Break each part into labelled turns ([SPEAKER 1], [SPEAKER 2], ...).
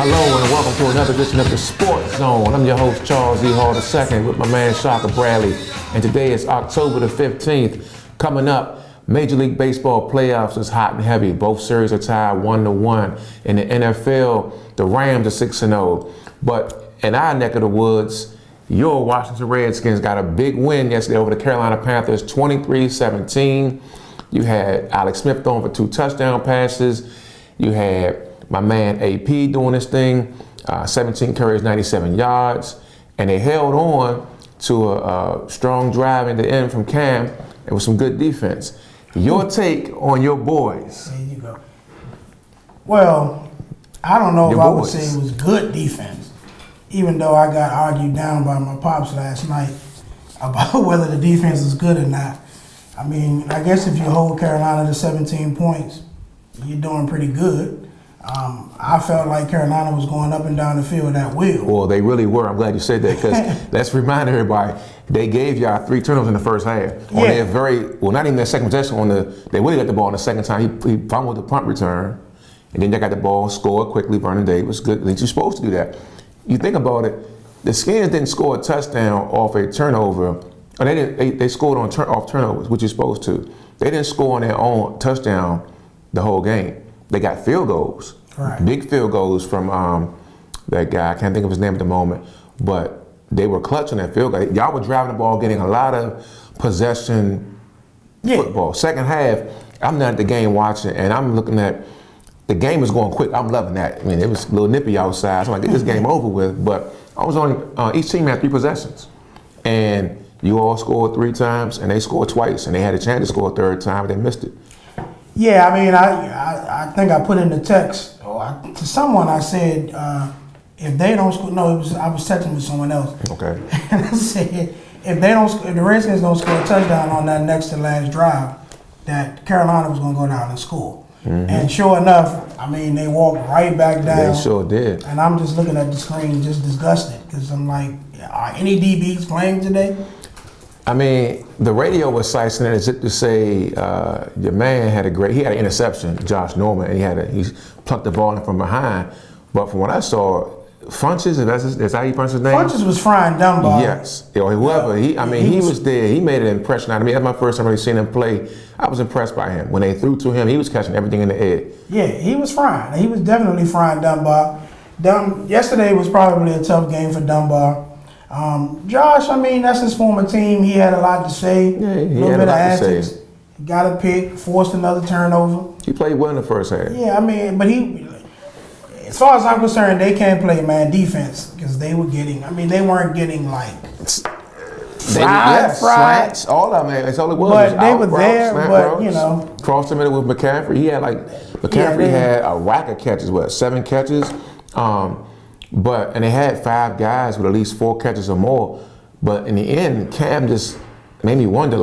[SPEAKER 1] Hello and welcome to another edition of the Sports Zone. I'm your host Charles E. Hall II with my man Shaka Bradley. And today is October the 15th. Coming up, Major League Baseball playoffs is hot and heavy. Both series are tied 1-1. In the NFL, the Rams are 6-0. But in our neck of the woods, your Washington Redskins got a big win yesterday over the Carolina Panthers, 23-17. You had Alex Smith throwing for 2 touchdown passes. You had my man AP doing this thing, 17 carries, 97 yards. And they held on to a strong drive in the end from Cam. It was some good defense. Your take on your boys?
[SPEAKER 2] There you go. Well, I don't know if I would say it was good defense, even though I got argued down by my pops last night about whether the defense is good or not. I mean, I guess if you hold Carolina to 17 points, you're doing pretty good. I felt like Carolina was going up and down the field at will.
[SPEAKER 1] Well, they really were. I'm glad you said that because let's remind everybody, they gave y'all 3 turnovers in the first half. On their not even their second possession, they really got the ball on the second time. He fumbled the punt return, and then they got the ball, scored quickly. Vernon Davis, good. You're supposed to do that. You think about it, the Skins didn't score a touchdown off a turnover. Or they scored off turnovers, which you're supposed to. They didn't score on their own touchdown the whole game. They got field goals, big field goals from that guy. I can't think of his name at the moment, but they were clutch on that field goal. Y'all were driving the ball, getting a lot of possession football. Second half, I'm not at the game watching, and I'm looking at the game is going quick. I'm loving that. I mean, it was a little nippy outside, so I get this game over with. But I was only each team had 3 possessions, and you all scored 3 times, and they scored twice, and they had a chance to score a 3rd time, but they missed it.
[SPEAKER 2] Yeah, I mean, I think I put in the text to someone. I said, if they don't score, I was texting with someone else.
[SPEAKER 1] Okay.
[SPEAKER 2] And I said, if the Redskins don't score a touchdown on that next to last drive, that Carolina was going to go down and score. Mm-hmm. And sure enough, I mean, they walked right back down.
[SPEAKER 1] They sure did.
[SPEAKER 2] And I'm just looking at the screen, just disgusted, because I'm like, are any DBs playing today?
[SPEAKER 1] I mean, the radio was slicing it as if to say your man had he had an interception, Josh Norman, and he plucked the ball in from behind. But from what I saw, Funches, that's how you pronounce his name?
[SPEAKER 2] Funches was frying Dunbar.
[SPEAKER 1] Yes, or whoever. He was there. He made an impression on me. That's my first time really seeing him play. I was impressed by him. When they threw to him, he was catching everything in the air. Yeah,
[SPEAKER 2] he was frying. He was definitely frying Dunbar. Yesterday was probably a tough game for Dunbar. Josh, I mean, that's his former team. He had a lot to say.
[SPEAKER 1] Yeah, he had a lot to say.
[SPEAKER 2] Got a pick, forced another turnover.
[SPEAKER 1] He played well in the first half.
[SPEAKER 2] Yeah, I mean, but as far as I'm concerned, they can't play man defense because they weren't getting like
[SPEAKER 1] slants, all of them. That's all it was.
[SPEAKER 2] But they were there, but
[SPEAKER 1] routes, crossed the middle with McCaffrey. He had McCaffrey had a rack of catches, 7 catches? And they had 5 guys with at least 4 catches or more. But in the end, Cam just made me wonder,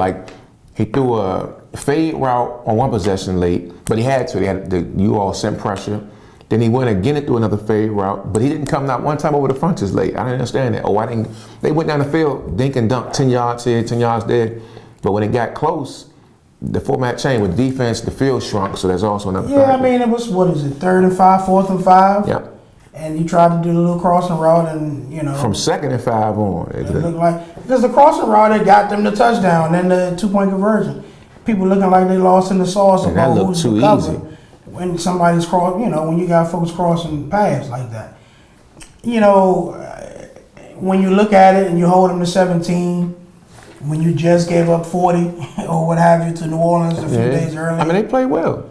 [SPEAKER 1] he threw a fade route on one possession late, but he had to. You all sent pressure. Then he went again and threw another fade route, but he didn't come not one time over the Funches late. I didn't understand that. They went down the field, dink and dunk, 10 yards here, 10 yards there. But when it got close, the format changed with defense, the field shrunk, so there's also another factor.
[SPEAKER 2] I mean, it was, 3rd and 5, 4th and 5?
[SPEAKER 1] Yeah.
[SPEAKER 2] And you tried to do the little crossing route, and
[SPEAKER 1] from 2nd and 5 on,
[SPEAKER 2] it looked like, because the crossing route had got them the touchdown and the 2-point conversion. People looking like they lost in the sauce about
[SPEAKER 1] that looked too easy.
[SPEAKER 2] When somebody's when you got folks crossing paths like that, when you look at it and you hold them to 17, when you just gave up 40 or what have you to New Orleans a few days earlier.
[SPEAKER 1] I mean, they played well.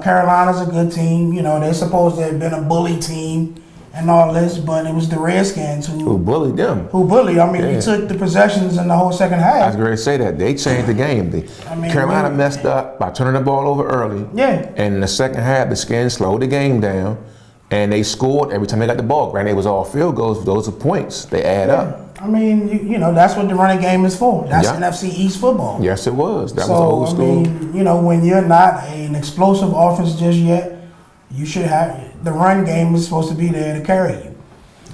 [SPEAKER 2] Carolina's a good team. They're supposed to have been a bully team and all this, but it was the Redskins who
[SPEAKER 1] bullied them.
[SPEAKER 2] We took the possessions in the whole second half.
[SPEAKER 1] I was going to say that. They changed the game. Carolina messed up by turning the ball over early.
[SPEAKER 2] Yeah.
[SPEAKER 1] And in the second half, the Skins slowed the game down, and they scored every time they got the ball. Granted, it was all field goals. Those are points. They add up.
[SPEAKER 2] I mean, that's what the running game is for. That's NFC East football.
[SPEAKER 1] Yes, it was. That was old school.
[SPEAKER 2] When you're not an explosive offense just yet, you should have the run game is supposed to be there to carry you,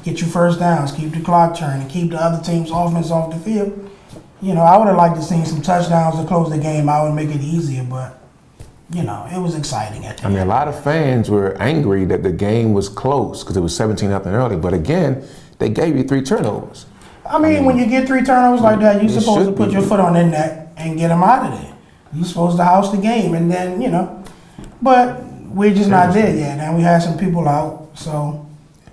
[SPEAKER 2] get your first downs, keep the clock turning, keep the other team's offense off the field. I would have liked to see some touchdowns to close the game. I would make it easier, but you know, it was exciting at the
[SPEAKER 1] I mean, a
[SPEAKER 2] end.
[SPEAKER 1] lot of fans were angry that the game was close because it was 17-0 early. But again, they gave you 3 turnovers.
[SPEAKER 2] I mean, when you get 3 turnovers like that, you're
[SPEAKER 1] it
[SPEAKER 2] supposed to
[SPEAKER 1] should
[SPEAKER 2] put
[SPEAKER 1] be.
[SPEAKER 2] your foot on their neck and get them out of there. You're supposed to house the game, and then, you know. But we're just not there yet, and we had some people out, so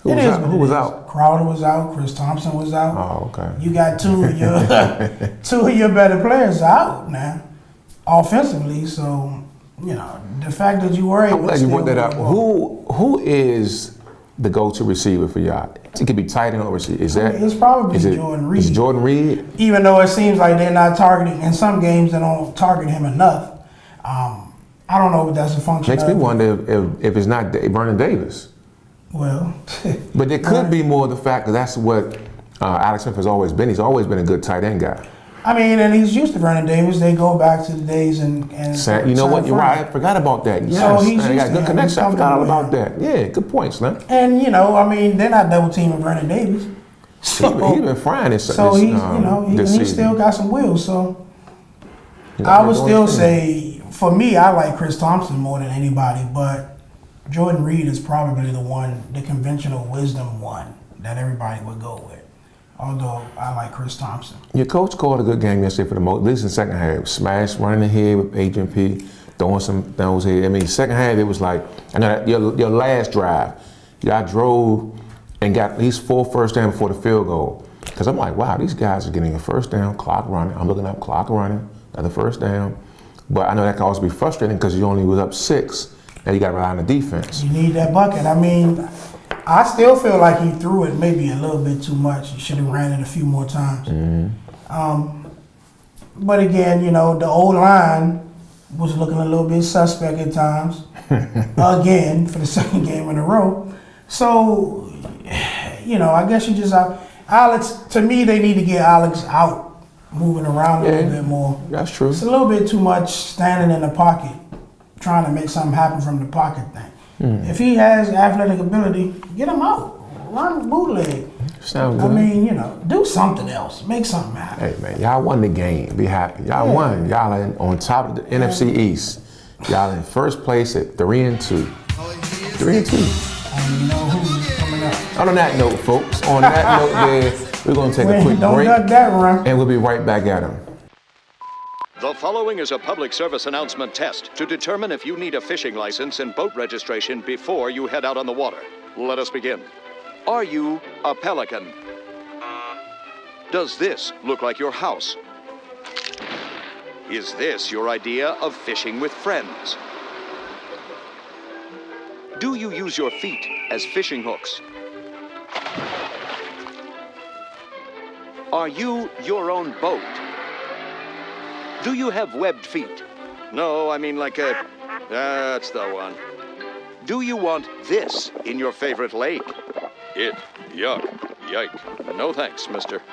[SPEAKER 1] Who
[SPEAKER 2] it
[SPEAKER 1] was
[SPEAKER 2] is
[SPEAKER 1] out?
[SPEAKER 2] what
[SPEAKER 1] Who
[SPEAKER 2] it
[SPEAKER 1] was
[SPEAKER 2] is.
[SPEAKER 1] out?
[SPEAKER 2] Crowder was out. Chris Thompson was out.
[SPEAKER 1] Oh, okay.
[SPEAKER 2] You got 2 of your 2 of your better players out now, offensively. So, you know, the fact that you were able
[SPEAKER 1] I'm
[SPEAKER 2] to
[SPEAKER 1] glad you
[SPEAKER 2] still
[SPEAKER 1] brought that
[SPEAKER 2] win
[SPEAKER 1] up.
[SPEAKER 2] the ball.
[SPEAKER 1] Who is the go-to receiver for y'all? It could be tight end or receiver. Is that?
[SPEAKER 2] It's probably
[SPEAKER 1] is it-
[SPEAKER 2] Jordan Reed.
[SPEAKER 1] Is it Jordan Reed?
[SPEAKER 2] Even though it seems like they're not targeting, in some games they don't target him enough. I don't know if that's a function
[SPEAKER 1] Makes
[SPEAKER 2] of
[SPEAKER 1] me wonder if it's not Vernon Davis.
[SPEAKER 2] Well,
[SPEAKER 1] But there could be more of the fact that that's what Alex Smith has always been. He's always been a good tight end guy.
[SPEAKER 2] I mean, and he's used to Vernon Davis. They go back to the days and
[SPEAKER 1] You know what?
[SPEAKER 2] San
[SPEAKER 1] You're
[SPEAKER 2] Fran.
[SPEAKER 1] right. I forgot about that. Yes.
[SPEAKER 2] So he's
[SPEAKER 1] Man, they got
[SPEAKER 2] used to
[SPEAKER 1] good
[SPEAKER 2] him.
[SPEAKER 1] connection. I
[SPEAKER 2] He's
[SPEAKER 1] forgot all about
[SPEAKER 2] comfortable
[SPEAKER 1] that. Yeah, good point, Slim.
[SPEAKER 2] And you know, I mean, they're not double teaming Vernon Davis. So,
[SPEAKER 1] He's been frying this.
[SPEAKER 2] so
[SPEAKER 1] this,
[SPEAKER 2] he's, you know,
[SPEAKER 1] this
[SPEAKER 2] he
[SPEAKER 1] season.
[SPEAKER 2] still got some wheels. So
[SPEAKER 1] He's
[SPEAKER 2] I
[SPEAKER 1] out
[SPEAKER 2] would
[SPEAKER 1] there
[SPEAKER 2] still
[SPEAKER 1] doing his thing.
[SPEAKER 2] say, for me, I like Chris Thompson more than anybody, but Jordan Reed is probably the one, the conventional wisdom one that everybody would go with. Although I like Chris Thompson.
[SPEAKER 1] Your coach called a good game yesterday for the most, at least in the second half. Smash running ahead with Adrian P, throwing some those here. I mean, second half it was like, I know that your last drive, y'all drove and got at least 4 first down before the field goal. Because I'm like, wow, these guys are getting a first down, clock running. I'm looking up, clock running, another first down. But I know that can also be frustrating because you only was up 6, and you got to rely on the defense.
[SPEAKER 2] You need that bucket. I mean, I still feel like he threw it maybe a little bit too much. He should have ran it a few more times. But again, you know, the old line was looking a little bit suspect at times. Again, for the second game in a row. So, you know, I guess you just Alex. To me, they need to get Alex out, moving around a little bit more.
[SPEAKER 1] That's true.
[SPEAKER 2] It's a little bit too much standing in the pocket, trying to make something happen from the pocket thing. If he has athletic ability, get him out. Run bootleg.
[SPEAKER 1] Sounds
[SPEAKER 2] I
[SPEAKER 1] good.
[SPEAKER 2] mean, you know, do something else. Make something happen.
[SPEAKER 1] Hey man, y'all won the game. Be happy. Y'all won. Y'all are on top of the NFC East. Y'all in first place at 3-2. 3-2.
[SPEAKER 2] And you know who's coming up.
[SPEAKER 1] On that note, folks, on that note there, we're going to take a quick
[SPEAKER 2] Don't
[SPEAKER 1] break
[SPEAKER 2] duck that run.
[SPEAKER 1] and we'll be right back at them.
[SPEAKER 3] The following is a public service announcement test to determine if you need a fishing license and boat registration before you head out on the water. Let us begin. Are you a pelican? Does this look like your house? Is this your idea of fishing with friends? Do you use your feet as fishing hooks? Are you your own boat? Do you have webbed feet? No, I mean like a... That's the one. Do you want this in your favorite lake? Yuck, yike. No thanks, mister.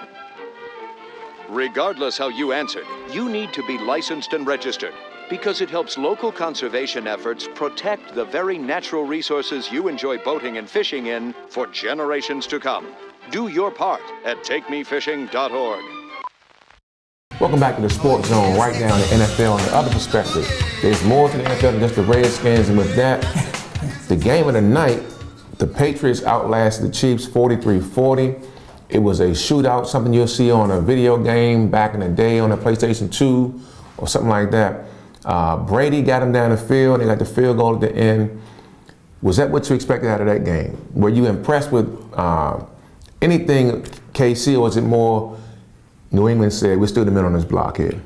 [SPEAKER 3] Regardless how you answered, you need to be licensed and registered because it helps local conservation efforts protect the very natural resources you enjoy boating and fishing in for generations to come. Do your part at takemefishing.org.
[SPEAKER 1] Welcome back to the Sports Zone. Right now, the NFL and the other perspective. There's more to the NFL than just the Redskins, and with that, the game of the night, the Patriots outlasted the Chiefs 43-40. It was a shootout, something you'll see on a video game back in the day on a PlayStation 2 or something like that. Brady got him down the field. They got the field goal at the end. Was that what you expected out of that game? Were you impressed with anything, KC, or was it more New England said, we're still the men on this block here?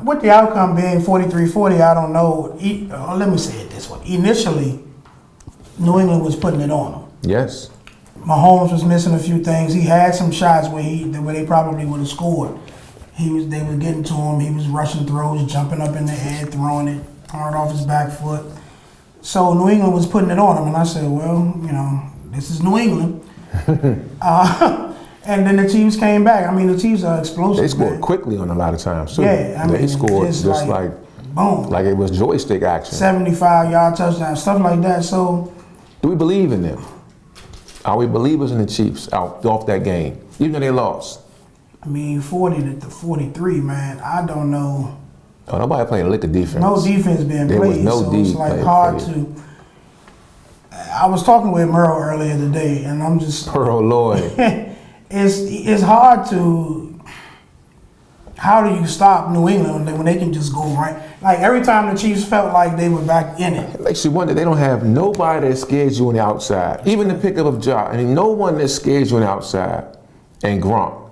[SPEAKER 2] With the outcome being 43-40, I don't know. Let me say it this way. Initially, New England was putting it on them.
[SPEAKER 1] Yes.
[SPEAKER 2] Mahomes was missing a few things. He had some shots where they probably would have scored. They were getting to him. He was rushing throws, jumping up in the air, throwing it hard off his back foot. So New England was putting it on him, and I said, well, you know, this is New England. And then the Chiefs came back. I mean, the Chiefs are explosive.
[SPEAKER 1] They scored
[SPEAKER 2] man.
[SPEAKER 1] quickly on a lot of times, too.
[SPEAKER 2] Yeah, I mean,
[SPEAKER 1] they scored just like
[SPEAKER 2] boom,
[SPEAKER 1] it was joystick action.
[SPEAKER 2] 75-yard touchdown, stuff like that. So,
[SPEAKER 1] Do we believe in them? Are we believers in the Chiefs off that game, even though they lost?
[SPEAKER 2] I mean, 40 to 43, man. I don't know.
[SPEAKER 1] Oh, nobody playing a lick of defense.
[SPEAKER 2] No defense being
[SPEAKER 1] There was
[SPEAKER 2] played,
[SPEAKER 1] no
[SPEAKER 2] so
[SPEAKER 1] D
[SPEAKER 2] it's like
[SPEAKER 1] played.
[SPEAKER 2] hard to. I was talking with Merle earlier today, and I'm just.
[SPEAKER 1] Oh Lord.
[SPEAKER 2] It's hard to. How do you stop New England when they can just go right? Like every time the Chiefs felt like they were back in it.
[SPEAKER 1] It makes you wonder, they don't have nobody that scares you on the outside. Even the pickup of Ja. I mean, no one that scares you on the outside. And Gronk.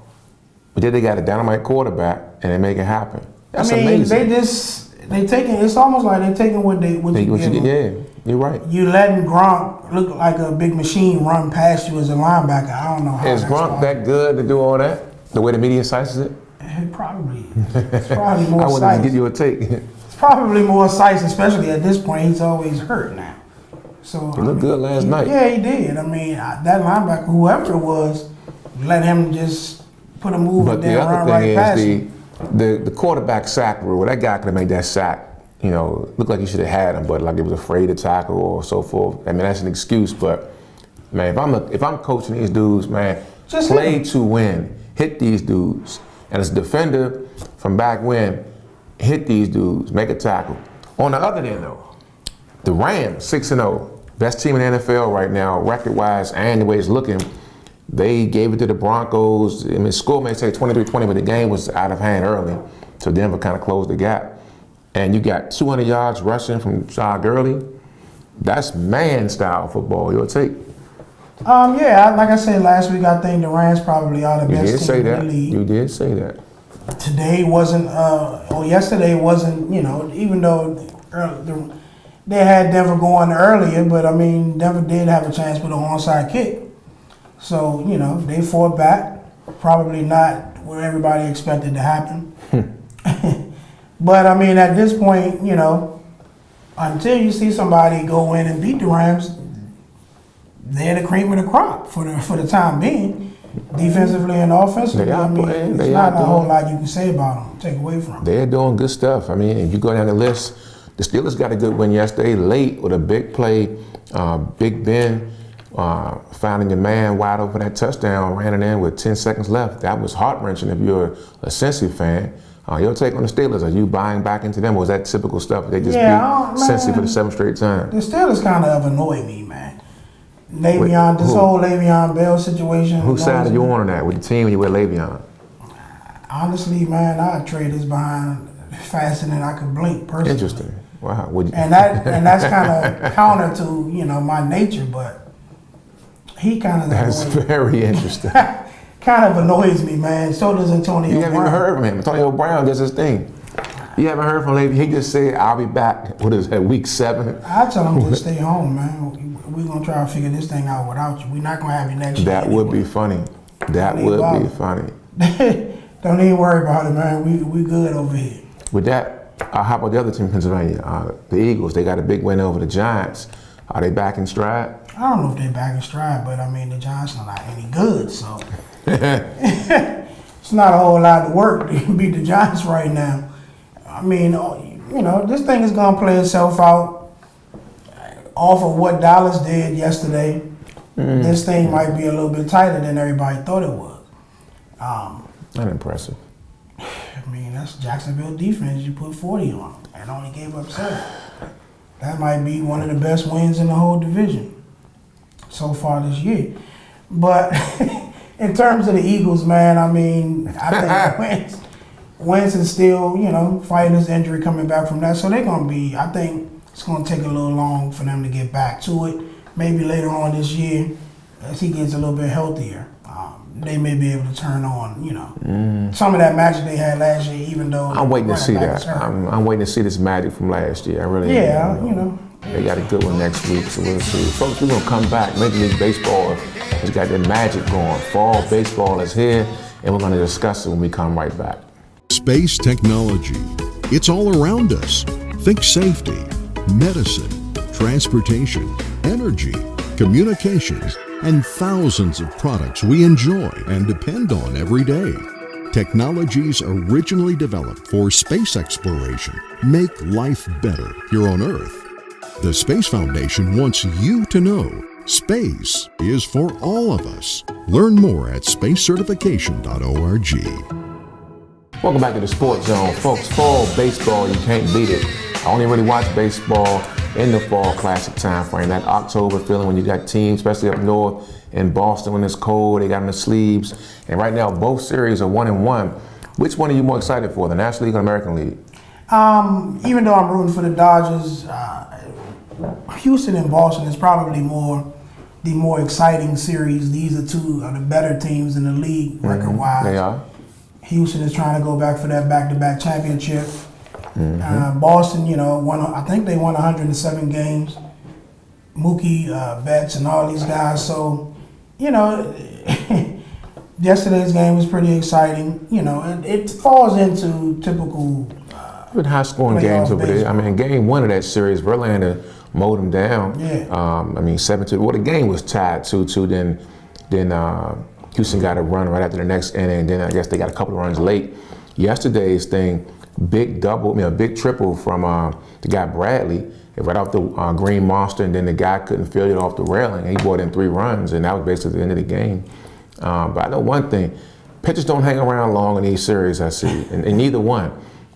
[SPEAKER 1] But then they got a dynamite quarterback and they make it happen. That's amazing.
[SPEAKER 2] It's almost like they're taking what you give them.
[SPEAKER 1] Yeah, you're right.
[SPEAKER 2] You letting Gronk look like a big machine run past you as a linebacker. I don't know how.
[SPEAKER 1] Is Gronk that good to do all that? The way the media cites it?
[SPEAKER 2] Probably. It's probably more
[SPEAKER 1] I wanted to
[SPEAKER 2] size.
[SPEAKER 1] give you a take.
[SPEAKER 2] It's probably more size, especially at this point. He's always hurt now. So
[SPEAKER 1] He looked good last night.
[SPEAKER 2] Yeah, he did. I mean, that linebacker, whoever it was, let him just put a move
[SPEAKER 1] But
[SPEAKER 2] and
[SPEAKER 1] the
[SPEAKER 2] then run
[SPEAKER 1] other
[SPEAKER 2] right
[SPEAKER 1] thing
[SPEAKER 2] past
[SPEAKER 1] is
[SPEAKER 2] him.
[SPEAKER 1] the quarterback sack rule. That guy could have made that sack. You know, looked like he should have had him, but like he was afraid to tackle or so forth. I mean, that's an excuse. But man, if I'm coaching these dudes, man,
[SPEAKER 2] Just
[SPEAKER 1] play
[SPEAKER 2] hit 'em.
[SPEAKER 1] to win. Hit these dudes. And as a defender from back when, hit these dudes, make a tackle. On the other end, though, the Rams, 6-0, best team in the NFL right now, record-wise, and the way it's looking. They gave it to the Broncos. I mean, score may say 23-20, but the game was out of hand early, so Denver kind of closed the gap. And you got 200 yards rushing from Todd Gurley. That's man-style football. Your take?
[SPEAKER 2] Yeah, like I said last week, I think the Rams probably are the
[SPEAKER 1] You did
[SPEAKER 2] best
[SPEAKER 1] say
[SPEAKER 2] team in
[SPEAKER 1] that.
[SPEAKER 2] the league.
[SPEAKER 1] You did say that.
[SPEAKER 2] Today wasn't, yesterday wasn't, even though they had Denver going earlier, but I mean, Denver did have a chance with an onside kick. So, they fought back. Probably not what everybody expected to happen. But I mean, at this point, until you see somebody go in and beat the Rams, they're the cream of the crop for the time being, defensively and offensively.
[SPEAKER 1] They are
[SPEAKER 2] I mean,
[SPEAKER 1] playing.
[SPEAKER 2] there's
[SPEAKER 1] They
[SPEAKER 2] not
[SPEAKER 1] are
[SPEAKER 2] a whole
[SPEAKER 1] doing-
[SPEAKER 2] lot you can say about them, take away from them.
[SPEAKER 1] They're doing good stuff. I mean, if you go down the list, the Steelers got a good win yesterday, late with a big play. Big Ben finding your man wide open that touchdown, ran it in with 10 seconds left. That was heart-wrenching if you're a Cincy fan. Your take on the Steelers, are you buying back into them, or was that typical stuff? They just beat Cincy for the 7th straight time.
[SPEAKER 2] The Steelers kind of annoy me, man. Whole Le'Veon Bell situation.
[SPEAKER 1] Whose side are you on that? With the team, or you with Le'Veon?
[SPEAKER 2] Honestly, man, I'd trade this behind faster than I could blink, personally.
[SPEAKER 1] Interesting. Wow.
[SPEAKER 2] And that's kind of counter to my nature, but he kind of
[SPEAKER 1] That's very interesting.
[SPEAKER 2] kind of annoys me, man. So does Antonio
[SPEAKER 1] You haven't even
[SPEAKER 2] Brown.
[SPEAKER 1] heard from him. Antonio Brown does his thing. You haven't heard from Le'Veon. He just said, "I'll be back." What is that? Week 7.
[SPEAKER 2] I tell him to stay home, man. We're gonna try to figure this thing out without you. We're not gonna have you next year.
[SPEAKER 1] That would be funny. That would be funny.
[SPEAKER 2] Don't even worry about it, man. We good over here.
[SPEAKER 1] With that, how about the other team in Pennsylvania? The Eagles. They got a big win over the Giants. Are they back in stride?
[SPEAKER 2] I don't know if they're back in stride, but I mean the Giants are not any good, so it's not a whole lot of work to beat the Giants right now. I mean, this thing is gonna play itself out off of what Dallas did yesterday. This thing might be a little bit tighter than everybody thought it was.
[SPEAKER 1] Not impressive.
[SPEAKER 2] I mean, that's Jacksonville defense. You put 40 on them and only gave up 7. That might be one of the best wins in the whole division so far this year. But in terms of the Eagles, man, I mean, I think Wentz is still, fighting his injury, coming back from that. So they're going to be, I think it's going to take a little long for them to get back to it. Maybe later on this year, as he gets a little bit healthier, they may be able to turn on, some of that magic they had last year, even though
[SPEAKER 1] I'm waiting to see
[SPEAKER 2] running back
[SPEAKER 1] that.
[SPEAKER 2] is hurt.
[SPEAKER 1] I'm waiting to see this magic from last year. I really am. They got a good one next week, so we'll see. Folks, we're going to come back. Major League Baseball has got their magic going. Fall baseball is here, and we're going to discuss it when we come right back.
[SPEAKER 4] Space technology. It's all around us. Think safety, medicine, transportation, energy, communications, and thousands of products we enjoy and depend on every day. Technologies originally developed for space exploration make life better here on Earth. The Space Foundation wants you to know space is for all of us. Learn more at spacecertification.org.
[SPEAKER 1] Welcome back to the Sports Zone. Folks, fall baseball, you can't beat it. I only really watch baseball in the fall classic time frame. That October feeling when you got teams, especially up north in Boston when it's cold, they got them in the sleeves. And right now, both series are 1-1. Which one are you more excited for, the National League or American League?
[SPEAKER 2] Even though I'm rooting for the Dodgers, Houston and Boston is probably the more exciting series. These are two of the better teams in the league record-wise.
[SPEAKER 1] They are.
[SPEAKER 2] Houston is trying to go back for that back-to-back championship. Boston, I think they won 107 games. Mookie Betts and all these guys. So, yesterday's game was pretty exciting. It falls into typical
[SPEAKER 1] Been high-scoring games over there. I mean, game one of that series, Verlander mowed them down.
[SPEAKER 2] Yeah.
[SPEAKER 1] 7-2. Well, the game was tied 2-2. Then Houston got a run right after the next inning. Then I guess they got a couple of runs late. Yesterday's thing, big triple from the guy Bradley, right off the Green Monster, and then the guy couldn't field it off the railing. He brought in 3 runs, and that was basically the end of the game. But I know one thing: pitchers don't hang around long in these series. I see, and neither one.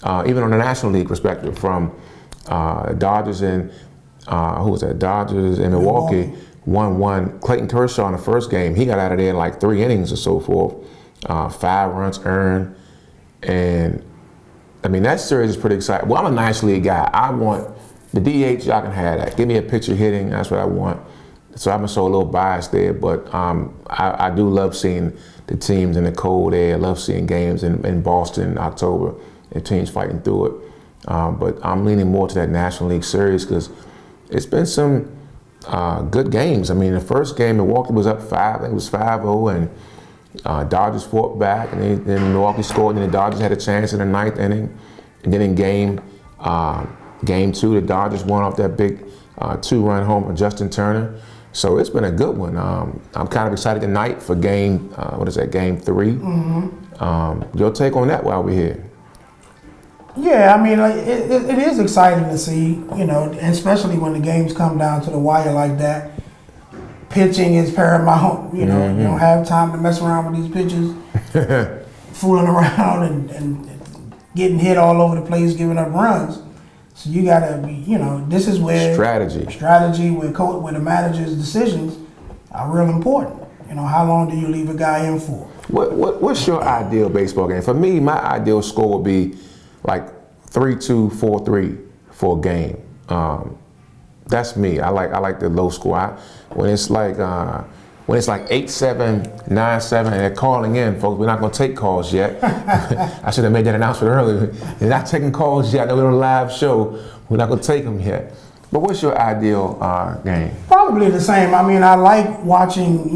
[SPEAKER 1] Even on the National League perspective, from Dodgers and Dodgers and Milwaukee. 1-1. Clayton Kershaw in the first game, he got out of there in like 3 innings or so forth. 5 runs earned. And I mean, that series is pretty exciting. Well, I'm a National League guy. I want the DH, y'all can have that. Give me a pitcher hitting, that's what I want. So I'm a little biased there, but I do love seeing the teams in the cold air. I love seeing games in Boston in October and teams fighting through it. But I'm leaning more to that National League series because it's been some good games. I mean, the first game, Milwaukee was up 5, I think it was 5-0, and Dodgers fought back, and then Milwaukee scored, and then the Dodgers had a chance in the 9th inning. And then in game 2, the Dodgers won off that big 2-run home from Justin Turner. So it's been a good one. I'm kind of excited tonight for game 3. Your take on that while we're here?
[SPEAKER 2] Yeah, I mean, it is exciting to see, especially when the games come down to the wire like that. Pitching is paramount, you don't have time to mess around with these pitchers, fooling around and getting hit all over the place, giving up runs. So you gotta be, this is where strategy with the manager's decisions are real important. How long do you leave a guy in for?
[SPEAKER 1] What's your ideal baseball game? For me, my ideal score would be like 3-2, 4-3 for a game. That's me. I like the low score. When it's like 8-7, 9-7, and they're calling in, folks. We're not going to take calls yet. I should have made that announcement earlier. They're not taking calls yet. I know we're on a live show. We're not going to take them yet. But what's your ideal game?
[SPEAKER 2] Probably the same. I mean, I like watching,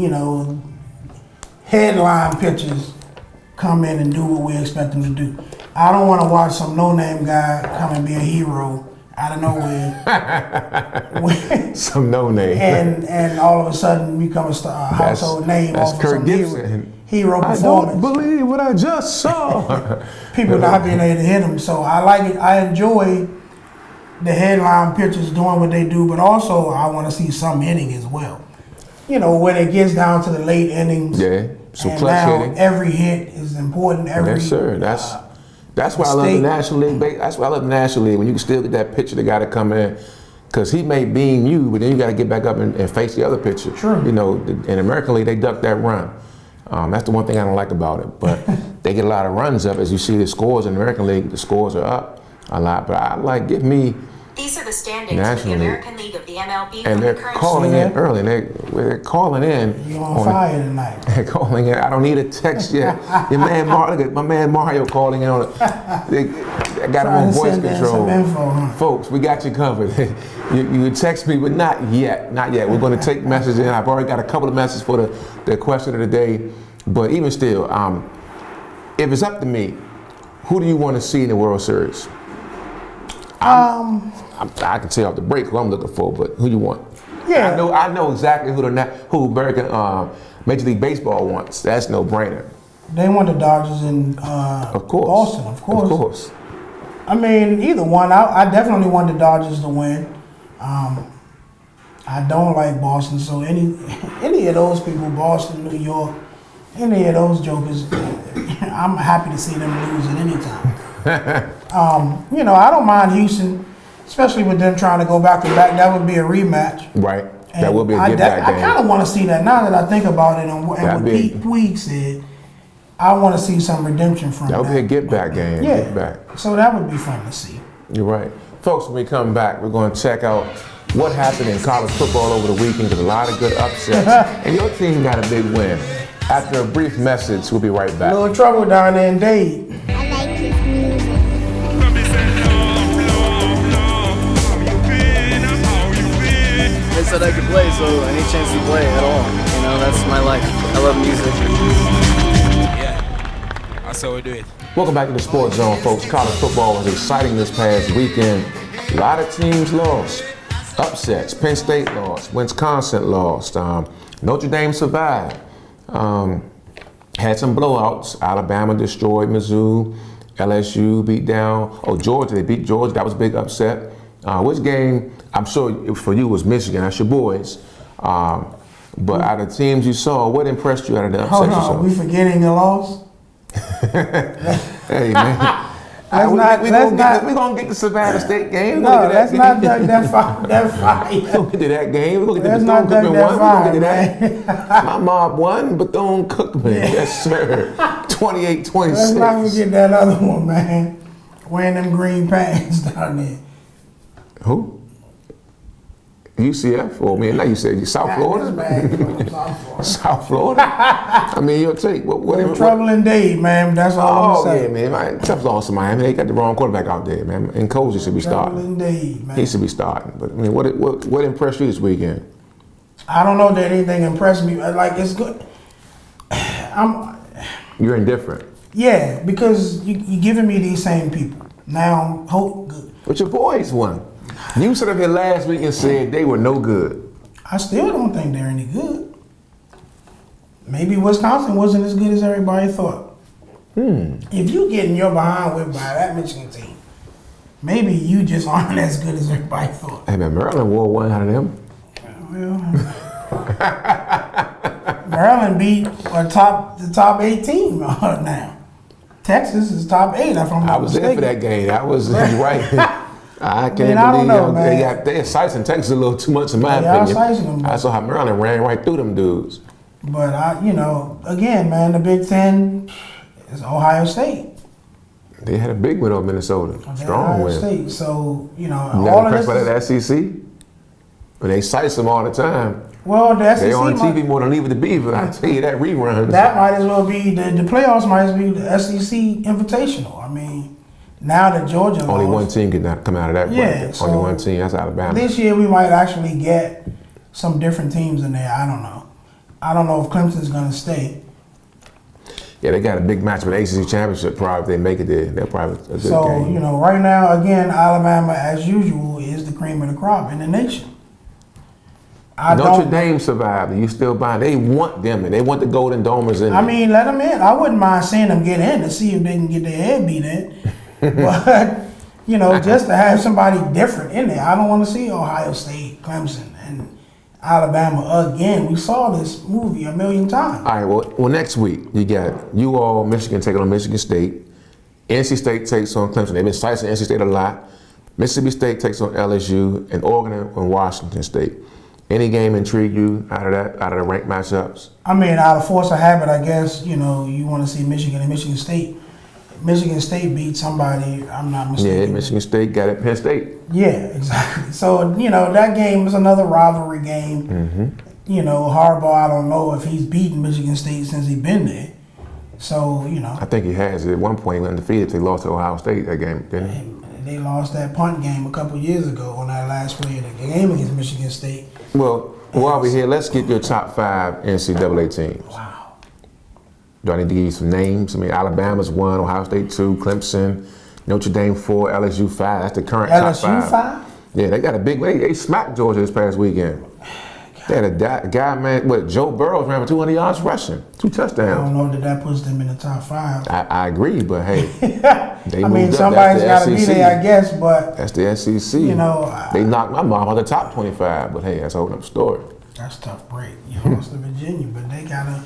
[SPEAKER 2] headline pitchers come in and do what we expect them to do. I don't want to watch some no-name guy come and be a hero out of nowhere.
[SPEAKER 1] Some no-name.
[SPEAKER 2] And all of a sudden become a household name off of some hero performance.
[SPEAKER 1] I don't believe what I just saw.
[SPEAKER 2] People not being able to hit them. So I like it. I enjoy the headline pitchers doing what they do, but also I want to see some hitting as well. When it gets down to the late innings.
[SPEAKER 1] Yeah, some clutch
[SPEAKER 2] now
[SPEAKER 1] hitting.
[SPEAKER 2] Every hit is important.
[SPEAKER 1] Yes, sir. That's why I love the National League. That's why I love the National League, when you can still get that pitcher that got to come in, because he may beam you, but then you got to get back up and face the other pitcher.
[SPEAKER 2] True.
[SPEAKER 1] In American League, they duck that run. That's the one thing I don't like about it. But they get a lot of runs up. As you see the scores in the American League, the scores are up a lot. But give me
[SPEAKER 5] These are the standings for the American League of the MLB.
[SPEAKER 1] And they're calling in early. They're calling in.
[SPEAKER 2] You're on fire tonight.
[SPEAKER 1] They're calling in. I don't need a text yet. Your man look at my man Mario calling in on it. They got him on voice control. Folks, we got you covered. you text me, but not yet. Not yet. We're going to take messages in. I've already got a couple of messages for the question of the day. But even still, if it's up to me, who do you want to see in the World Series? I can tell off the break who I'm looking for, but who you want?
[SPEAKER 2] Yeah,
[SPEAKER 1] I know exactly who American Major League Baseball wants. That's no brainer.
[SPEAKER 2] They want the Dodgers in Boston, of course.
[SPEAKER 1] Of course.
[SPEAKER 2] I mean, either one. I definitely want the Dodgers to win. I don't like Boston, so any of those people, Boston, New York, any of those jokers, I'm happy to see them lose at any time. You know, I don't mind Houston, especially with them trying to go back to back. That would be a rematch.
[SPEAKER 1] Right.
[SPEAKER 2] And
[SPEAKER 1] That will be a get back game.
[SPEAKER 2] I kind of want to see that now that I think about it, and what Pete Puig said. I want to see some redemption from that.
[SPEAKER 1] That would be a get back game.
[SPEAKER 2] Yeah.
[SPEAKER 1] Get back.
[SPEAKER 2] So that would be fun to see.
[SPEAKER 1] You're right. Folks, when we come back, we're going to check out what happened in college football over the weekend. There's a lot of good upsets. And your team got a big win. After a brief message, we'll be right back.
[SPEAKER 2] A little trouble down there in Dade.
[SPEAKER 6] I like his music.
[SPEAKER 7] They said I could play, so any chance to play at all. You know, that's my life. I love music.
[SPEAKER 8] Yeah, that's how we do it.
[SPEAKER 1] Welcome back to the Sports Zone, folks. College football was exciting this past weekend. A lot of teams lost. Upsets. Penn State lost. Wisconsin lost. Notre Dame survived. Had some blowouts. Alabama destroyed Mizzou. LSU beat down. Oh, Georgia. They beat Georgia. That was a big upset. Which game, I'm sure for you, was Michigan. That's your boys. But out of the teams you saw, what impressed you out of the upsets
[SPEAKER 2] Hold
[SPEAKER 1] you
[SPEAKER 2] on,
[SPEAKER 1] saw?
[SPEAKER 2] are we forgetting the loss?
[SPEAKER 1] Hey, man. We're going to get the Savannah State game.
[SPEAKER 2] No, let's not duck that fire.
[SPEAKER 1] We're going to get to that game. We're going to get
[SPEAKER 2] Let's
[SPEAKER 1] the
[SPEAKER 2] not duck
[SPEAKER 1] Bethune-Cookman
[SPEAKER 2] that
[SPEAKER 1] one. We're
[SPEAKER 2] fire,
[SPEAKER 1] going to get that. My mob won, Bethune-Cookman. Yes, sir. 28-26.
[SPEAKER 2] Let's not forget that other one, man. Wearing them green pants down there.
[SPEAKER 1] Who? UCF? Or, man, now you said South Florida? South Florida? I mean, your take. What
[SPEAKER 2] Trouble in Dade, man. That's all I'm
[SPEAKER 1] yeah,
[SPEAKER 2] saying.
[SPEAKER 1] man. Tough loss to Miami. They got the wrong quarterback out there, man. And Cozy should be
[SPEAKER 2] Trouble
[SPEAKER 1] starting.
[SPEAKER 2] in Dade, man.
[SPEAKER 1] He should be starting. But, I mean, what impressed you this weekend?
[SPEAKER 2] I don't know that anything impressed me. Like, it's good.
[SPEAKER 1] You're indifferent.
[SPEAKER 2] Yeah, because you giving me these same people. Now, good.
[SPEAKER 1] But your boys won. You stood up here last week and said they were no good.
[SPEAKER 2] I still don't think they're any good. Maybe Wisconsin wasn't as good as everybody thought. If you getting your behind whipped by that Michigan team, maybe you just aren't as good as everybody thought.
[SPEAKER 1] Hey, man, Maryland wore one out of them.
[SPEAKER 2] Well, Maryland beat the top 8 team now. Texas is top 8. If I'm not
[SPEAKER 1] I was there for that game. That was right. I can't
[SPEAKER 2] I don't
[SPEAKER 1] believe
[SPEAKER 2] know,
[SPEAKER 1] they're sizing Texas a little too much in my
[SPEAKER 2] They are
[SPEAKER 1] opinion.
[SPEAKER 2] sizing them.
[SPEAKER 1] I saw how Maryland ran right through them dudes.
[SPEAKER 2] But again, man, the Big Ten is Ohio State.
[SPEAKER 1] They had a big win over Minnesota. Strong
[SPEAKER 2] Ohio
[SPEAKER 1] win.
[SPEAKER 2] State. So
[SPEAKER 1] You
[SPEAKER 2] all
[SPEAKER 1] got
[SPEAKER 2] of
[SPEAKER 1] impressed by
[SPEAKER 2] this.
[SPEAKER 1] that SEC? But they size them all the time.
[SPEAKER 2] Well, the SEC
[SPEAKER 1] They on
[SPEAKER 2] might-
[SPEAKER 1] TV more than Leave It to Beaver. I tell you that reruns.
[SPEAKER 2] That might as well be the playoffs. Might as well be the SEC Invitational. I mean, now that Georgia
[SPEAKER 1] Only
[SPEAKER 2] lost,
[SPEAKER 1] one team could not come out of that
[SPEAKER 2] Yeah,
[SPEAKER 1] bracket.
[SPEAKER 2] so
[SPEAKER 1] Only one team. That's Alabama.
[SPEAKER 2] this year we might actually get some different teams in there. I don't know. I don't know if Clemson's going to stay.
[SPEAKER 1] Yeah, they got a big match with the ACC championship. Probably if they make it there, they'll probably a good
[SPEAKER 2] So
[SPEAKER 1] game.
[SPEAKER 2] right now, again, Alabama as usual is the cream of the crop in the nation.
[SPEAKER 1] Notre Dame survived, and you still buying. They want them, and they want the Golden Domers in.
[SPEAKER 2] I mean, let them in. I wouldn't mind seeing them get in to see if they can get their head beat in. But, just to have somebody different in there. I don't want to see Ohio State, Clemson, and Alabama again. We saw this movie a million times.
[SPEAKER 1] All right, well, next week, you got Michigan taking on Michigan State. NC State takes on Clemson. They've been slicing NC State a lot. Mississippi State takes on LSU, and Oregon and Washington State. Any game intrigue you out of the ranked matchups?
[SPEAKER 2] I mean, out of force of habit, I guess, you want to see Michigan and Michigan State. Michigan State beat somebody, I'm not mistaken.
[SPEAKER 1] Yeah, Michigan State got it, Penn State.
[SPEAKER 2] Yeah, exactly. So, that game is another rivalry game.
[SPEAKER 1] Mm-hmm.
[SPEAKER 2] Harbaugh, I don't know if he's beaten Michigan State since he's been there. So,
[SPEAKER 1] I think he has. At one point, he went undefeated. They lost to Ohio State that game, didn't he?
[SPEAKER 2] They lost that punt game a couple years ago on that last play of the game against Michigan State.
[SPEAKER 1] Well, while we're here, let's get your top 5 NCAA teams.
[SPEAKER 2] Wow.
[SPEAKER 1] Do I need to give you some names? I mean, Alabama's 1, Ohio State 2, Clemson, Notre Dame 4, LSU 5. That's the current top 5.
[SPEAKER 2] LSU 5?
[SPEAKER 1] Yeah, they got a big way. They smacked Georgia this past weekend. They had a guy, man, Joe Burrow ran for 200 yards rushing, 2
[SPEAKER 2] I
[SPEAKER 1] touchdowns.
[SPEAKER 2] don't know that puts them in the top 5.
[SPEAKER 1] I agree, but hey, they
[SPEAKER 2] I
[SPEAKER 1] moved
[SPEAKER 2] mean,
[SPEAKER 1] up.
[SPEAKER 2] somebody's got
[SPEAKER 1] That's
[SPEAKER 2] to
[SPEAKER 1] the
[SPEAKER 2] be
[SPEAKER 1] SEC.
[SPEAKER 2] there, I guess, but
[SPEAKER 1] That's the SEC. They knocked my mom out of the top 25, but hey, that's a whole other story.
[SPEAKER 2] that's a tough break. You lost to Virginia, but they got to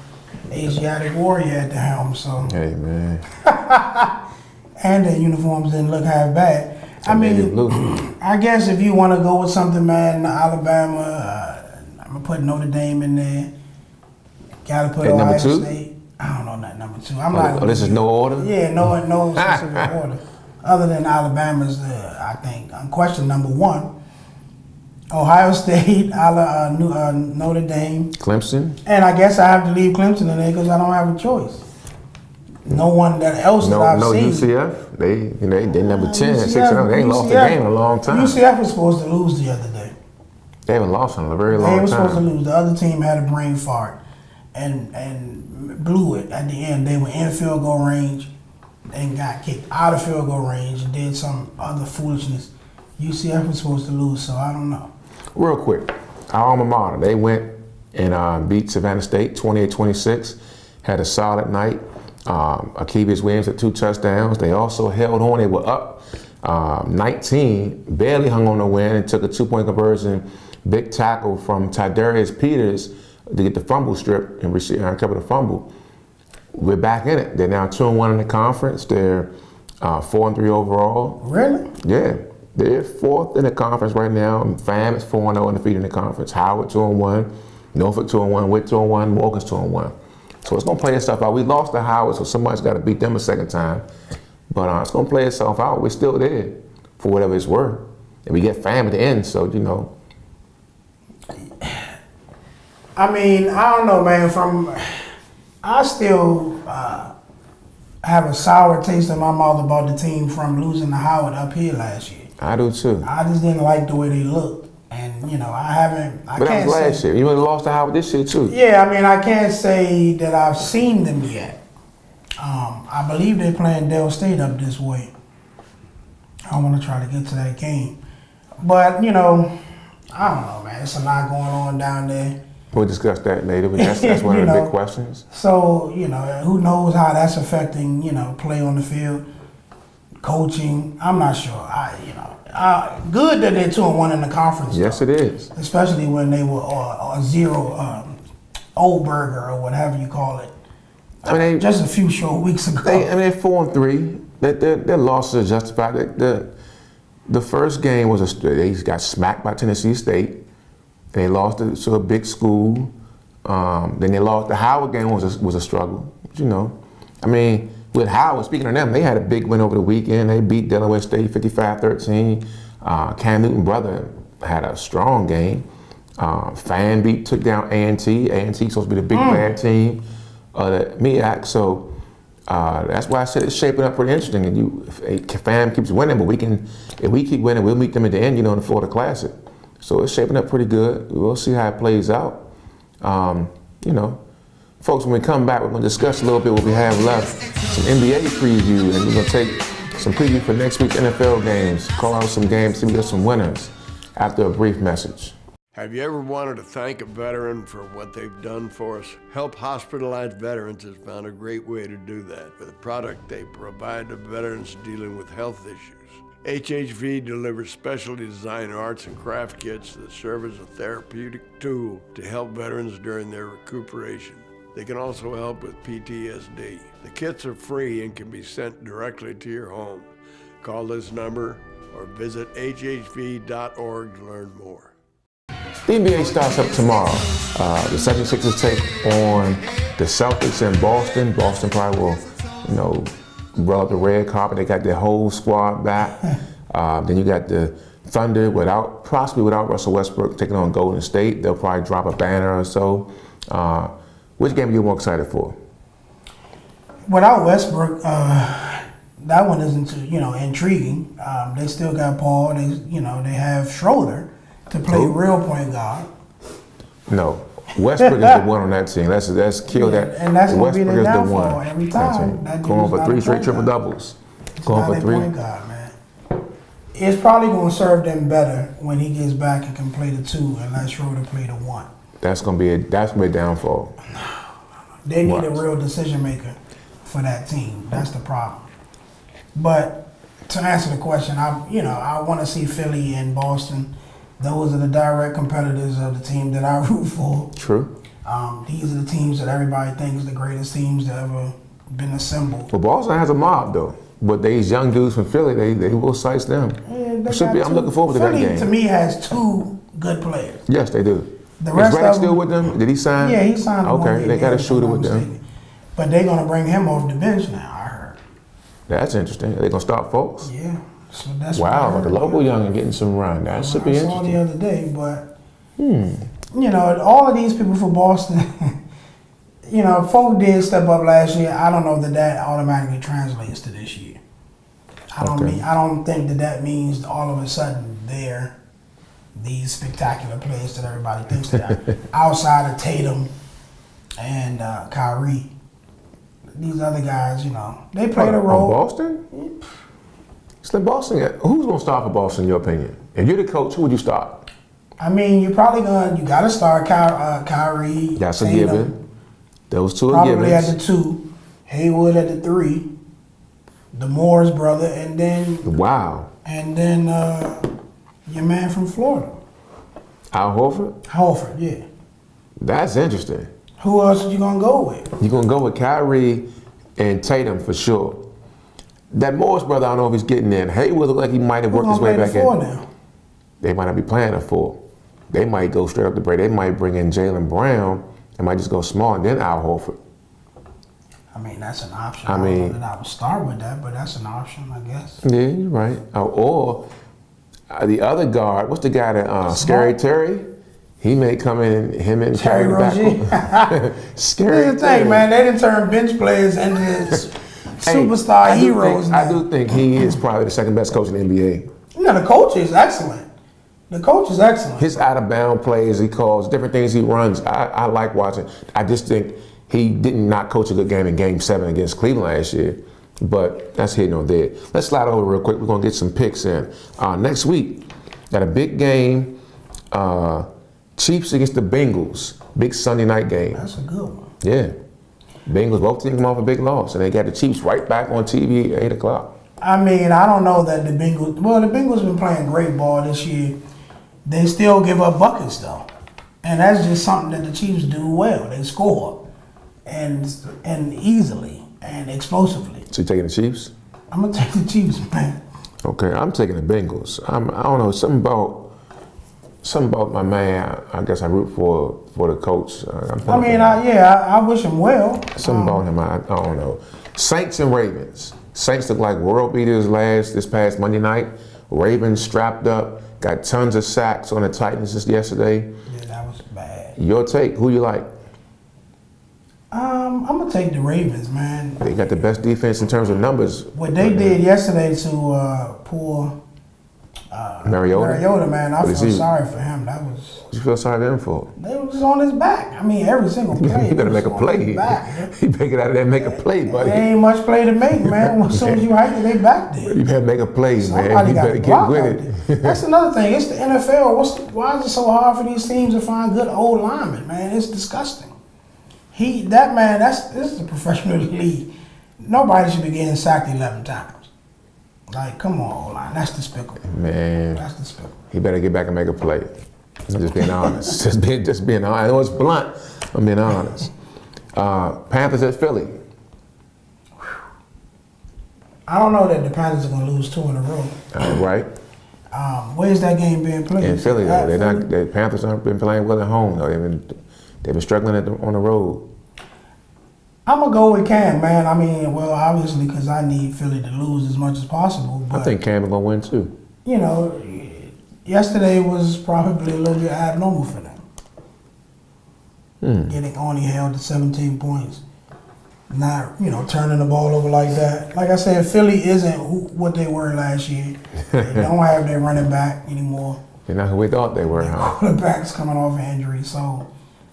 [SPEAKER 2] Asiatic warrior at the helm. So,
[SPEAKER 1] Hey man,
[SPEAKER 2] and their uniforms didn't look half bad. I
[SPEAKER 1] navy
[SPEAKER 2] mean,
[SPEAKER 1] blue.
[SPEAKER 2] I guess if you want to go with something, man, Alabama, I'm gonna put Notre Dame in there. Gotta put
[SPEAKER 1] At
[SPEAKER 2] Ohio
[SPEAKER 1] number 2?
[SPEAKER 2] State. I don't know that number 2. I'm not.
[SPEAKER 1] Oh, this is no order.
[SPEAKER 2] Yeah, no specific order. Other than Alabama's, I think, question number 1. Ohio State, Notre Dame,
[SPEAKER 1] Clemson.
[SPEAKER 2] and I guess I have to leave Clemson in there because I don't have a choice. No one else that I've
[SPEAKER 1] No
[SPEAKER 2] seen.
[SPEAKER 1] UCF. They number 10,
[SPEAKER 2] UCF
[SPEAKER 1] 6-0. They ain't lost a game in a long time.
[SPEAKER 2] UCF was supposed to lose the other day.
[SPEAKER 1] They haven't lost in a very
[SPEAKER 2] They
[SPEAKER 1] long
[SPEAKER 2] were supposed to
[SPEAKER 1] time.
[SPEAKER 2] lose. The other team had a brain fart and blew it at the end. They were in field goal range and got kicked out of field goal range and did some other foolishness. UCF was supposed to lose, so I don't know.
[SPEAKER 1] Real quick, our alma mater, they went and beat Savannah State 28-26, had a solid night. Akevius Williams had 2 touchdowns. They also held on. They were up 19, barely hung on the win and took a 2-point conversion, big tackle from Tydarius Peters to get the fumble strip and recover the fumble. We're back in it. They're now 2-1 in the conference. They're 4-3 overall.
[SPEAKER 2] Really?
[SPEAKER 1] Yeah. They're 4th in the conference right now. FAM is 4-0 undefeated in the conference. Howard 2-1, Norfolk 2-1, Witt 2-1, Morgan's 2-1. So it's gonna play itself out. We lost to Howard, so somebody's got to beat them a second time. But it's gonna play itself out. We're still there for whatever it's worth, and we get FAM at the end. So you know.
[SPEAKER 2] I mean, I don't know, man. I still have a sour taste in my mouth about the team from losing to Howard up here last year.
[SPEAKER 1] I do too.
[SPEAKER 2] I just didn't like the way they looked, and you know,
[SPEAKER 1] But that was last year. You would have lost to Howard this year too.
[SPEAKER 2] Yeah, I mean, I can't say that I've seen them yet. I believe they're playing Dell State up this way. I want to try to get to that game, but you know, I don't know, man. It's a lot going on down there.
[SPEAKER 1] We'll discuss that later, but that's one of the big questions.
[SPEAKER 2] So, you know, who knows how that's affecting, play on the field, coaching. I'm not sure. Good that they're 2-1 in the conference.
[SPEAKER 1] Yes,
[SPEAKER 2] though.
[SPEAKER 1] it is.
[SPEAKER 2] Especially when they were a 0 old burger or whatever you call it.
[SPEAKER 1] I mean,
[SPEAKER 2] just a few short weeks ago.
[SPEAKER 1] They're 4-3. Their losses are justified. The first game was they got smacked by Tennessee State. They lost to a big school. Then they lost. The Howard game was a struggle. You know, I mean, with Howard, speaking of them, they had a big win over the weekend. They beat Delaware State 55-13. Cam Newton brother had a strong game. FAM took down A&T. A&T supposed to be the big bad team of the MEAC. So that's why I said it's shaping up pretty interesting. And if FAM keeps winning, but if we keep winning, we'll meet them at the end, in the Florida Classic. So it's shaping up pretty good. We'll see how it plays out. Folks, when we come back, we're going to discuss a little bit what we have left. Some NBA preview, and we're going to take some preview for next week's NFL games. Call out some games, see if we get some winners after a brief message.
[SPEAKER 6] Have you ever wanted to thank a veteran for what they've done for us? Help Hospitalized Veterans has found a great way to do that with a product they provide to veterans dealing with health issues. HHV delivers specially designed arts and craft kits that serve as a therapeutic tool to help veterans during their recuperation. They can also help with PTSD. The kits are free and can be sent directly to your home. Call this number or visit hhv.org to learn more.
[SPEAKER 1] The NBA starts up tomorrow. The 76ers take on the Celtics in Boston. Boston probably will, roll up the red carpet. They got their whole squad back. Then you got the Thunder possibly without Russell Westbrook taking on Golden State. They'll probably drop a banner or so. Which game are you more excited for?
[SPEAKER 2] Without Westbrook, that one isn't intriguing. They still got Paul. They have Schroeder to play real point guard.
[SPEAKER 1] No, Westbrook is the one on that team. Let's kill that.
[SPEAKER 2] And that's going to be
[SPEAKER 1] Westbrook
[SPEAKER 2] the
[SPEAKER 1] is the
[SPEAKER 2] downfall
[SPEAKER 1] one.
[SPEAKER 2] every time.
[SPEAKER 1] Going for 3 straight triple doubles. Going for 3.
[SPEAKER 2] Point guard, man. It's probably going to serve them better when he gets back and can play the 2 and let Schroeder play the 1.
[SPEAKER 1] That's gonna be a downfall.
[SPEAKER 2] They need a real decision maker for that team. That's the problem. But to answer the question, I want to see Philly and Boston. Those are the direct competitors of the team that I root for.
[SPEAKER 1] True.
[SPEAKER 2] These are the teams that everybody thinks the greatest teams that ever been assembled.
[SPEAKER 1] Well, Boston has a mob though, but these young dudes from Philly, they will size them.
[SPEAKER 2] Yeah,
[SPEAKER 1] I'm looking forward to that
[SPEAKER 2] Philly,
[SPEAKER 1] game.
[SPEAKER 2] to me, has 2 good players.
[SPEAKER 1] Yes, they do.
[SPEAKER 2] The
[SPEAKER 1] Is
[SPEAKER 2] rest
[SPEAKER 1] Redick
[SPEAKER 2] of
[SPEAKER 1] still
[SPEAKER 2] them-
[SPEAKER 1] with them? Did he sign?
[SPEAKER 2] Yeah, he signed.
[SPEAKER 1] Okay, they got a shooter with them.
[SPEAKER 2] But they're gonna bring him off the bench now. I heard.
[SPEAKER 1] That's interesting. Are they gonna start folks?
[SPEAKER 2] Yeah. So that's what I
[SPEAKER 1] Wow,
[SPEAKER 2] heard.
[SPEAKER 1] the local young are getting some run. That should be
[SPEAKER 2] I saw the
[SPEAKER 1] interesting.
[SPEAKER 2] other day, but you know, all of these people for Boston, you know, folk did step up last year. I don't know that automatically translates to this year. I don't think that means all of a sudden they're these spectacular players that everybody thinks they are. Outside of Tatum and Kyrie, these other guys, you know, they played a role.
[SPEAKER 1] Boston? Slim, Boston. Who's gonna start for Boston in your opinion? If you're the coach, who would you start?
[SPEAKER 2] I mean, you got to start Kyrie.
[SPEAKER 1] That's a
[SPEAKER 2] Tatum.
[SPEAKER 1] given. Those two are
[SPEAKER 2] Probably
[SPEAKER 1] givens.
[SPEAKER 2] at the 2, Haywood at the 3, the Morris brother, and then
[SPEAKER 1] Wow.
[SPEAKER 2] Your man from Florida,
[SPEAKER 1] Al Horford?
[SPEAKER 2] Horford. Yeah.
[SPEAKER 1] That's interesting.
[SPEAKER 2] Who else are you gonna go with?
[SPEAKER 1] You're gonna go with Kyrie and Tatum for sure. That Morris brother, I don't know if he's getting in. Haywood look like he might have
[SPEAKER 2] Who's
[SPEAKER 1] worked his
[SPEAKER 2] gonna
[SPEAKER 1] way
[SPEAKER 2] play
[SPEAKER 1] back
[SPEAKER 2] the 4
[SPEAKER 1] in.
[SPEAKER 2] now?
[SPEAKER 1] They might not be playing a 4. They might go straight up the break. They might bring in Jaylen Brown and might just go small and then Al Horford.
[SPEAKER 2] I mean, that's an option.
[SPEAKER 1] I
[SPEAKER 2] I don't
[SPEAKER 1] mean-
[SPEAKER 2] know that I would start with that, but that's an option, I guess.
[SPEAKER 1] Yeah, you're right. Or the other guard, what's the guy that Scary Terry? He may come in, him and
[SPEAKER 2] Terry
[SPEAKER 1] Terry back. Scary
[SPEAKER 2] Here's the
[SPEAKER 1] Terry.
[SPEAKER 2] thing, man. They didn't turn bench players into superstar
[SPEAKER 1] I do
[SPEAKER 2] heroes.
[SPEAKER 1] think-
[SPEAKER 2] now.
[SPEAKER 1] I do think he is probably the second best coach in the NBA.
[SPEAKER 2] You know, the coach is excellent. The coach is excellent.
[SPEAKER 1] His out of bound plays he calls, different things he runs, I like watching. I just think he didn't not coach a good game in Game 7 against Cleveland last year. But that's hitting on there. Let's slide over real quick. We're going to get some picks in. Next week, got a big game. Chiefs against the Bengals. Big Sunday night game.
[SPEAKER 2] That's a good one.
[SPEAKER 1] Yeah. Bengals both teams come off a big loss. And they got the Chiefs right back on TV at 8 o'clock.
[SPEAKER 2] I mean, I don't know that the Bengals. Well, the Bengals been playing great ball this year. They still give up buckets though, and that's just something that the Chiefs do well. They score, and easily and explosively.
[SPEAKER 1] So you taking the Chiefs?
[SPEAKER 2] I'm gonna take the Chiefs, man.
[SPEAKER 1] Okay, I'm taking the Bengals. I don't know, something about my man. I guess I root for the coach.
[SPEAKER 2] I wish him well.
[SPEAKER 1] Something about him. I don't know. Saints and Ravens. Saints look like world beaters this past Monday night. Ravens strapped up, got tons of sacks on the Titans just yesterday.
[SPEAKER 2] Yeah, that was bad.
[SPEAKER 1] Your take? Who you like?
[SPEAKER 2] I'm gonna take the Ravens, man.
[SPEAKER 1] They got the best defense in terms of numbers.
[SPEAKER 2] What they did yesterday to poor
[SPEAKER 1] Mariota,
[SPEAKER 2] man, I
[SPEAKER 1] What is
[SPEAKER 2] feel
[SPEAKER 1] he?
[SPEAKER 2] sorry for him. That was.
[SPEAKER 1] What you feel sorry for him for?
[SPEAKER 2] They was just on his back. I mean, every single play.
[SPEAKER 1] He better
[SPEAKER 2] was
[SPEAKER 1] make a
[SPEAKER 2] on
[SPEAKER 1] play.
[SPEAKER 2] his back.
[SPEAKER 1] He better get out of there and make a play, buddy.
[SPEAKER 2] There ain't much play to make, man. As soon as you hike it, they back there.
[SPEAKER 1] You better make a play, man.
[SPEAKER 2] Somebody
[SPEAKER 1] You
[SPEAKER 2] got
[SPEAKER 1] better
[SPEAKER 2] to
[SPEAKER 1] get
[SPEAKER 2] block
[SPEAKER 1] with
[SPEAKER 2] out
[SPEAKER 1] it.
[SPEAKER 2] there. That's another thing. It's the NFL. Why is it so hard for these teams to find good old linemen, man? It's disgusting. This is a professional league. Nobody should be getting sacked 11 times. Like, come on, O-line. That's despicable.
[SPEAKER 1] Man,
[SPEAKER 2] That's despicable.
[SPEAKER 1] he better get back and make a play. I'm just being honest. just being honest. I know it's blunt. I'm being honest. Panthers at Philly.
[SPEAKER 2] I don't know that the Panthers are going to lose 2 in a row.
[SPEAKER 1] Right?
[SPEAKER 2] Where's that game being played?
[SPEAKER 1] In Philly, though.
[SPEAKER 2] At
[SPEAKER 1] They're
[SPEAKER 2] Philly?
[SPEAKER 1] not. The Panthers haven't been playing well at home, though. They've been struggling on the road.
[SPEAKER 2] I'm going to go with Cam, man. I mean, well, obviously, because I need Philly to lose as much as possible. But,
[SPEAKER 1] I think Cam is gonna win too.
[SPEAKER 2] you know, yesterday was probably a little bit abnormal for them. Getting only held to 17 points. Not, turning the ball over like that. Like I said, Philly isn't what they were last year. They don't have their running back anymore.
[SPEAKER 1] They're not who we thought they were,
[SPEAKER 2] Their
[SPEAKER 1] huh?
[SPEAKER 2] quarterback's coming off injury. So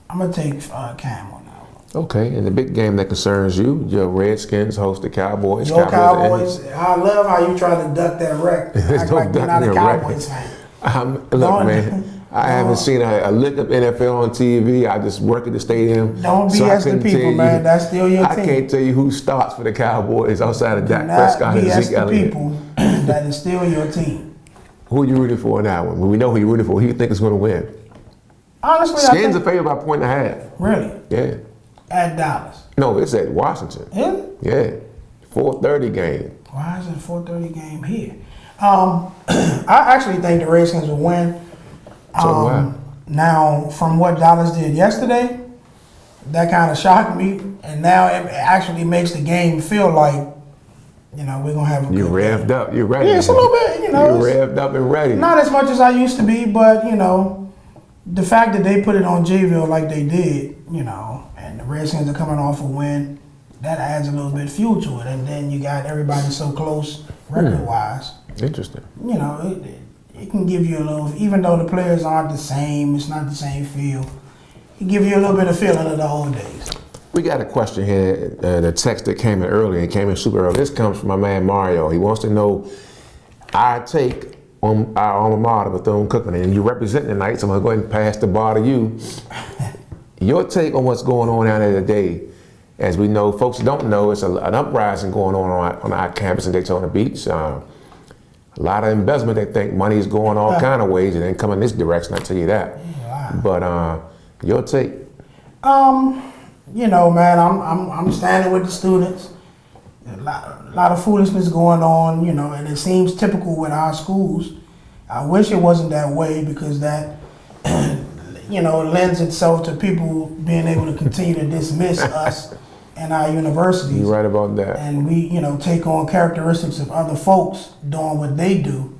[SPEAKER 2] I'm going to take Cam on that one.
[SPEAKER 1] Okay, and the big game that concerns you, your Redskins host the Cowboys.
[SPEAKER 2] Your
[SPEAKER 1] are
[SPEAKER 2] Cowboys, I love how you try to duck that wreck. Act
[SPEAKER 1] No
[SPEAKER 2] like you're not a
[SPEAKER 1] ducking a wreck.
[SPEAKER 2] Cowboys fan.
[SPEAKER 1] Look,
[SPEAKER 2] Don't-
[SPEAKER 1] man, I haven't seen a lick of NFL on TV. I just work at the stadium.
[SPEAKER 2] Don't
[SPEAKER 1] so I
[SPEAKER 2] BS the
[SPEAKER 1] couldn't
[SPEAKER 2] people,
[SPEAKER 1] tell you-
[SPEAKER 2] man. That's still your
[SPEAKER 1] I
[SPEAKER 2] team.
[SPEAKER 1] can't tell you who starts for the Cowboys outside of Dak
[SPEAKER 2] Not
[SPEAKER 1] Prescott and
[SPEAKER 2] BS
[SPEAKER 1] Zeke
[SPEAKER 2] the
[SPEAKER 1] Elliott.
[SPEAKER 2] people that is still your team.
[SPEAKER 1] Who are you rooting for in that one? When we know who you're rooting for, who you think is going to win?
[SPEAKER 2] Honestly,
[SPEAKER 1] Skins are favored by 1.5.
[SPEAKER 2] Really?
[SPEAKER 1] Yeah.
[SPEAKER 2] At Dallas.
[SPEAKER 1] No, it's at Washington.
[SPEAKER 2] Is it?
[SPEAKER 1] Yeah. 4:30 game.
[SPEAKER 2] Why is it a 4:30 game here? I actually think the Redskins will win.
[SPEAKER 1] So what?
[SPEAKER 2] Now, from what Dallas did yesterday, that kind of shocked me, and now it actually makes the game feel like, you know, we're gonna have a
[SPEAKER 1] You
[SPEAKER 2] good
[SPEAKER 1] revved
[SPEAKER 2] game.
[SPEAKER 1] up. You're ready.
[SPEAKER 2] Yeah, it's a little bit, you know.
[SPEAKER 1] You're
[SPEAKER 2] it's
[SPEAKER 1] revved up and ready.
[SPEAKER 2] Not as much as I used to be, but you know, the fact that they put it on Jayville like they did, you know, and the Redskins are coming off a win, that adds a little bit of fuel to it, and then you got everybody so close record-wise.
[SPEAKER 1] Interesting.
[SPEAKER 2] You know, it can give you a little, even though the players aren't the same, it's not the same feel, it give you a little bit of feeling of the old days.
[SPEAKER 1] We got a question here, the text that came in early and came in super early. This comes from my man Mario. He wants to know our take on our alma mater, Bethune-Cookman, and you represent the Knights. I'm gonna go ahead and pass the bar to you. Your take on what's going on down there today. As we know, folks don't know, it's an uprising going on our campus in Daytona Beach. A lot of embezzlement. They think money is going all kind of ways and then coming this direction. I tell you that. But your take.
[SPEAKER 2] You know, man, I'm standing with the students. A lot of foolishness going on, you know, and it seems typical with our schools. I wish it wasn't that way because that, you know, lends itself to people being able to continue to dismiss us and our universities.
[SPEAKER 1] You're right about that.
[SPEAKER 2] And we, you know, take on characteristics of other folks doing what they do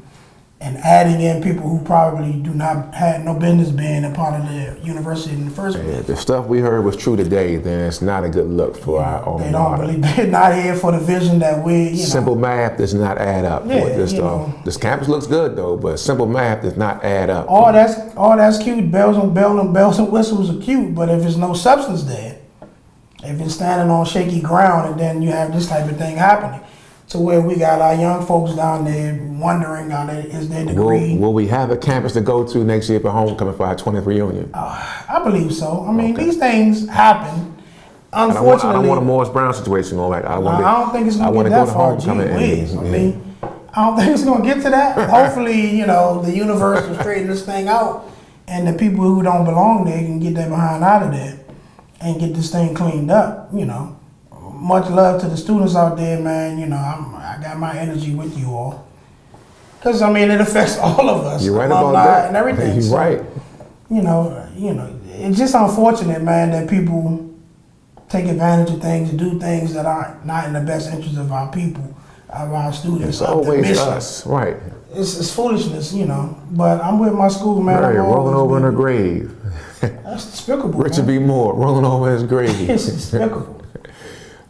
[SPEAKER 2] and adding in people who probably do not have no business being a part of the university in the first place.
[SPEAKER 1] If the stuff we heard was true today, then it's not a good look for our alma
[SPEAKER 2] They don't
[SPEAKER 1] mater.
[SPEAKER 2] really, they're not here for the vision that we, you know.
[SPEAKER 1] Simple math does not add up.
[SPEAKER 2] Yeah,
[SPEAKER 1] This
[SPEAKER 2] you know.
[SPEAKER 1] This campus looks good though, but simple math does not add up.
[SPEAKER 2] All that's cute. Bells and whistles are cute, but if there's no substance there, if it's standing on shaky ground, and then you have this type of thing happening, to where we got our young folks down there wondering, is their degree?
[SPEAKER 1] Will we have a campus to go to next year for homecoming for our 20th reunion?
[SPEAKER 2] I believe so. I mean, these things happen.
[SPEAKER 1] I
[SPEAKER 2] Unfortunately,
[SPEAKER 1] don't want a Morris Brown situation going back. I
[SPEAKER 2] don't think it's going to get that far. Gee whiz. I mean, I don't think it's going to get to that. Hopefully, you know, the universe will straighten this thing out, and the people who don't belong there can get their behind out of there and get this thing cleaned up. You know, much love to the students out there, man. You know, I got my energy with you all, because I mean, it affects all of us.
[SPEAKER 1] You're right about that.
[SPEAKER 2] And everything.
[SPEAKER 1] You're right.
[SPEAKER 2] You know, it's just unfortunate, man, that people take advantage of things and do things that are not in the best interest of our people, of our students.
[SPEAKER 1] It's always us, right?
[SPEAKER 2] It's foolishness, you know. But I'm with my school, man.
[SPEAKER 1] Right, rolling over in her grave.
[SPEAKER 2] That's despicable.
[SPEAKER 1] Richard
[SPEAKER 2] man.
[SPEAKER 1] B. Moore rolling over in his grave.
[SPEAKER 2] It's despicable.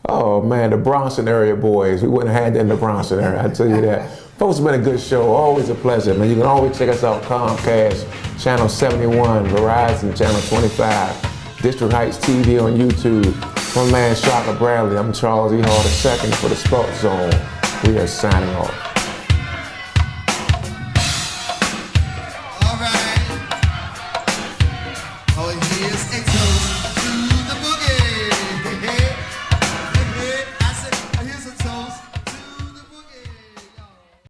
[SPEAKER 1] Oh man, the Bronson area boys. We wouldn't have had that in the Bronson area, I tell you that. Folks, it's been a good show. Always a pleasure, man. You can always check us out, Comcast, Channel 71, Verizon, Channel 25, District Heights TV on YouTube. My man, Shaka Bradley. I'm Charles E. Hall II for the Sports Zone. We are signing off.